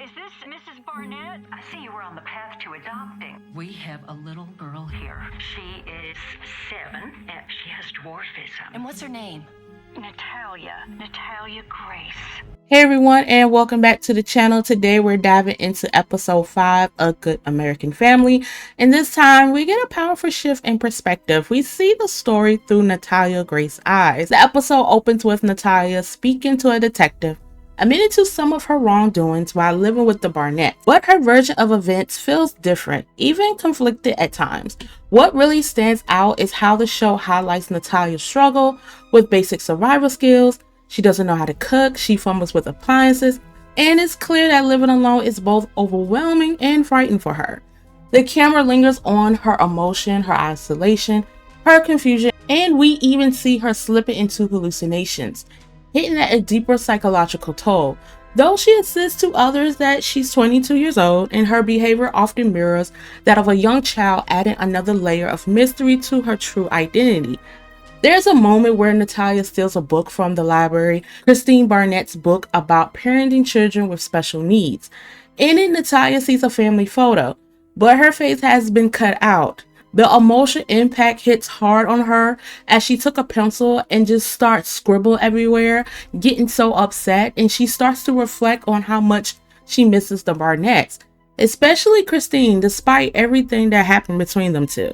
Is this Mrs. Barnett? I see you were on the path to adopting. We have a little girl here. She is 7, and she has dwarfism. And what's her name? Natalia Grace. Hey everyone, and welcome back to the channel. Today we're diving into episode 5 of Good American Family, and this time we get a powerful shift in perspective. We see the story through Natalia Grace's eyes. The episode opens with Natalia speaking to a detective, admitting to some of her wrongdoings while living with the Barnett, but her version of events feels different, even conflicted at times. What really stands out is how the show highlights Natalia's struggle with basic survival skills. She doesn't know how to cook, she fumbles with appliances, and it's clear that living alone is both overwhelming and frightening for her. The camera lingers on her emotion, her isolation, her confusion, and we even see her slipping into hallucinations, hitting at a deeper psychological toll. Though she insists to others that she's 22 years old, and her behavior often mirrors that of a young child, adding another layer of mystery to her true identity. There's a moment where Natalia steals a book from the library, Christine Barnett's book about parenting children with special needs. In it, Natalia sees a family photo, but her face has been cut out. The emotional impact hits hard on her as she took a pencil and just starts scribble everywhere, getting so upset, and she starts to reflect on how much she misses the Barnetts, especially Christine, despite everything that happened between them two.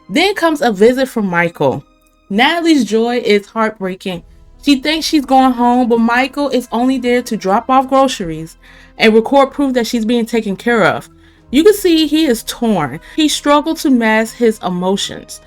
Then comes a visit from Michael. Natalie's joy is heartbreaking. She thinks she's going home, but Michael is only there to drop off groceries and record proof that she's being taken care of. You can see he is torn. He struggled to mask his emotions.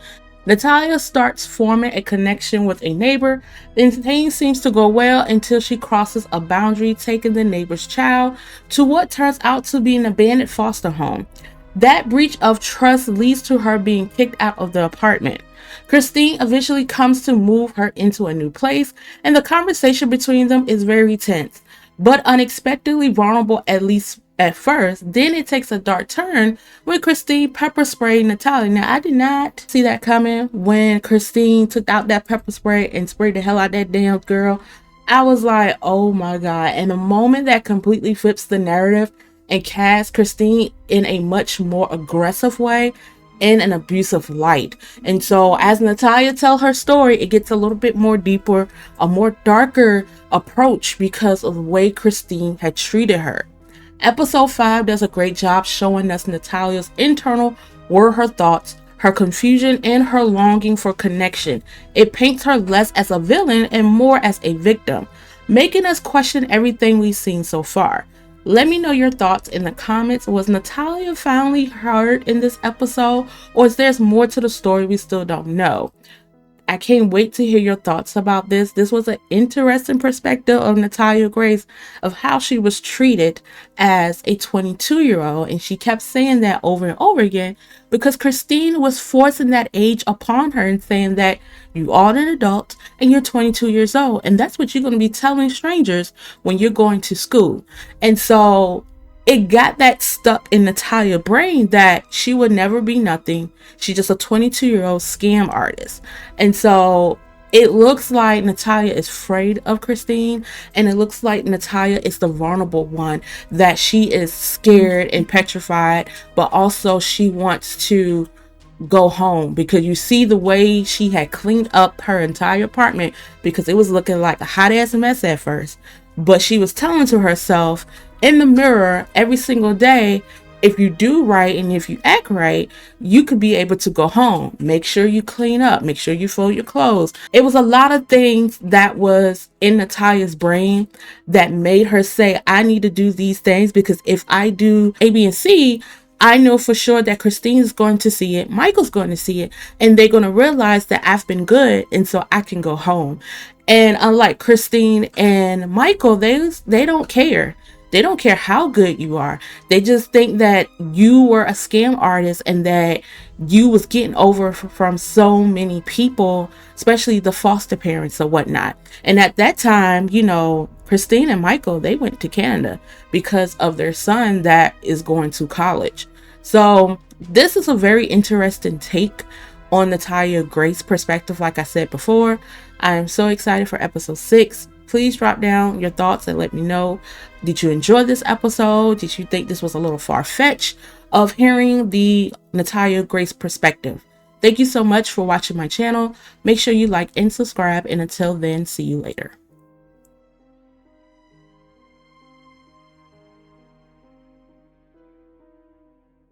Natalia starts forming a connection with a neighbor, and things seems to go well until she crosses a boundary, taking the neighbor's child to what turns out to be an abandoned foster home. That breach of trust leads to her being kicked out of the apartment. Christine eventually comes to move her into a new place, and the conversation between them is very tense, but unexpectedly vulnerable, at least at first. Then it takes a dark turn when Christine pepper sprayed Natalia. Now, I did not see that coming when Christine took out that pepper spray and sprayed the hell out of that damn girl. I was like, oh my God. And a moment that completely flips the narrative and casts Christine in a much more aggressive way, in an abusive light. And so as Natalia tells her story, it gets a little bit more deeper, a more darker approach because of the way Christine had treated her. Episode 5 does a great job showing us Natalia's internal were her thoughts, her confusion, and her longing for connection. It paints her less as a villain and more as a victim, making us question everything we've seen so far. Let me know your thoughts in the comments. Was Natalia finally hurt in this episode, or is there more to the story we still don't know? I can't wait to hear your thoughts about this. This was an interesting perspective of Natalia Grace, of how she was treated as a 22-year-old. And she kept saying that over and over again because Christine was forcing that age upon her and saying that you are an adult and you're 22 years old. And that's what you're going to be telling strangers when you're going to school. And so it got that stuck in Natalia's brain that she would never be nothing. She's just a 22-year-old scam artist. And so it looks like Natalia is afraid of Christine, and it looks like Natalia is the vulnerable one, that she is scared and petrified, but also she wants to go home, because you see the way she had cleaned up her entire apartment, because it was looking like a hot ass mess at first. But she was telling to herself in the mirror every single day, if you do right and if you act right, you could be able to go home. Make sure you clean up, make sure you fold your clothes. It was a lot of things that was in Natalia's brain that made her say, I need to do these things, because if I do A, B, and C, I know for sure that Christine's going to see it, Michael's going to see it, and they're going to realize that I've been good, and so I can go home. And unlike Christine and Michael, they don't care. They don't care how good you are. They just think that you were a scam artist and that you was getting over from so many people, especially the foster parents or whatnot. And at that time, you know, Christine and Michael, they went to Canada because of their son that is going to college. So this is a very interesting take on Natalia Grace's perspective. Like I said before, I am so excited for episode 6. please drop down your thoughts and let me know. Did you enjoy this episode? Did you think this was a little far-fetched of hearing the Natalia Grace perspective? Thank you so much for watching my channel. Make sure you like and subscribe, and until then, see you later.